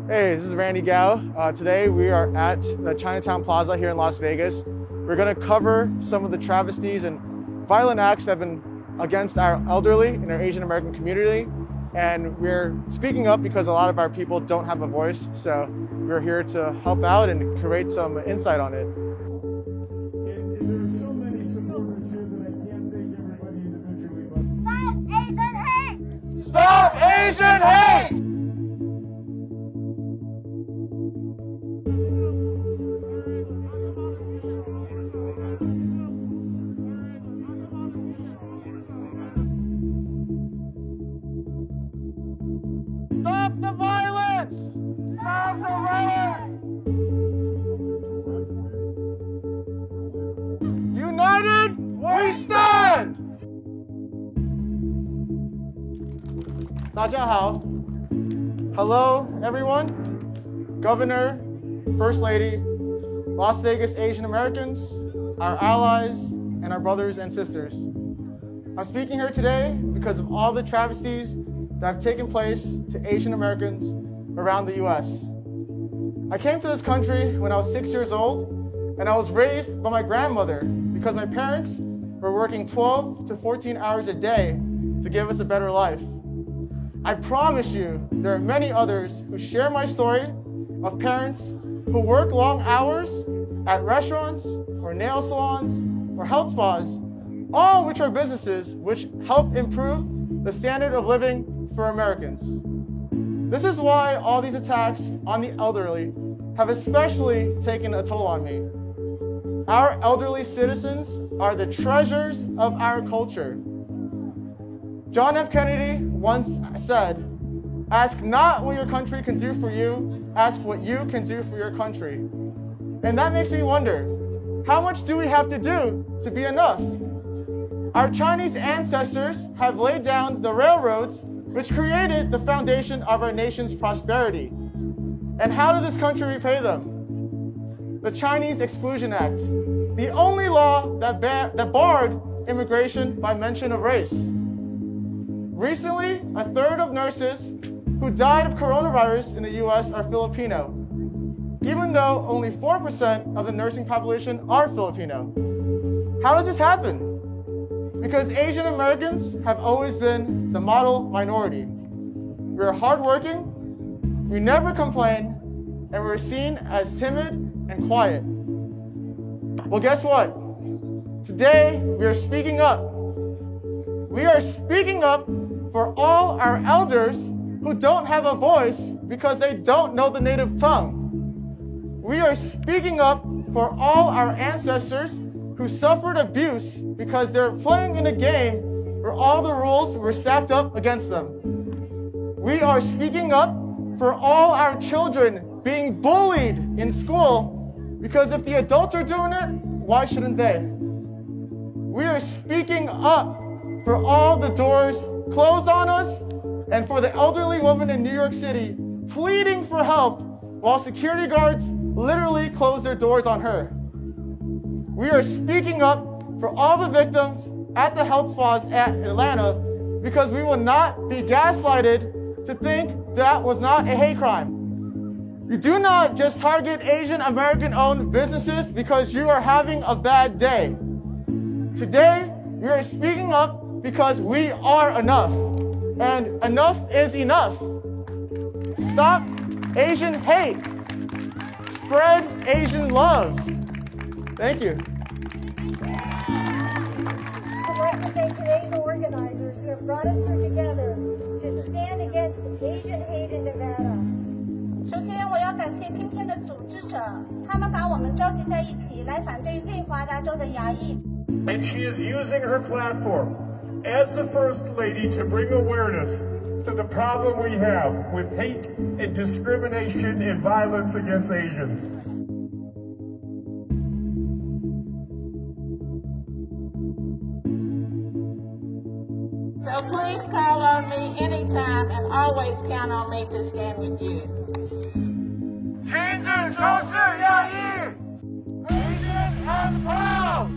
Hey, this is Randy Gao. Today we are at the Chinatown Plaza here in Las Vegas. We're going to cover some of the travesties and violent acts that have been against our elderly in our Asian American community. And we're speaking up because a lot of our people don't have a voice. So we're here to help out and create some insight on it. Stop Asian hate! Stop the violence! Stop the violence! United, we stand! 大家好. Hello, everyone. Governor, First Lady, Las Vegas Asian Americans, our allies, and our brothers and sisters. I'm speaking here today because of all the travesties that have taken place to Asian Americans around the U.S. I came to this country when I was 6 years old, and I was raised by my grandmother because my parents were working 12 to 14 hours a day to give us a better life. I promise you, there are many others who share my story of parents who work long hours at restaurants or nail salons or health spas, all which are businesses which help improve the standard of living for Americans. This is why all these attacks on the elderly have especially taken a toll on me. Our elderly citizens are the treasures of our culture. John F. Kennedy once said, "Ask not what your country can do for you, ask what you can do for your country." And that makes me wonder, how much do we have to do to be enough? Our Chinese ancestors have laid down the railroads which created the foundation of our nation's prosperity. And how did this country repay them? The Chinese Exclusion Act, the only law that barred immigration by mention of race. Recently, a third of nurses who died of coronavirus in the US are Filipino, even though only 4% of the nursing population are Filipino. How does this happen? Because Asian Americans have always been the model minority. We're hardworking, we never complain, and we're seen as timid and quiet. Well, guess what? Today, we are speaking up. We are speaking up for all our elders who don't have a voice because they don't know the native tongue. We are speaking up for all our ancestors who suffered abuse because they're playing in a game where all the rules were stacked up against them. We are speaking up for all our children being bullied in school because if the adults are doing it, why shouldn't they? We are speaking up for all the doors closed on us and for the elderly woman in New York City pleading for help while security guards literally closed their doors on her. We are speaking up for all the victims at the health spas at Atlanta because we will not be gaslighted to think that was not a hate crime. You do not just target Asian American-owned businesses because you are having a bad day. Today, we are speaking up because we are enough, and enough is enough. Stop Asian hate. Spread Asian love. Thank you. I'd like to thank today's organizers who have brought us here together to stand against Asian hate in Nevada. 首先，我要感谢今天的组织者，他们把我们召集在一起，来反对内华达州的亚裔。And she is using her platform as the First Lady to bring awareness to the problem we have with hate and discrimination and violence against Asians. So please call on me anytime and always count on me to stand with you. 停止仇视亚裔，Asian and proud.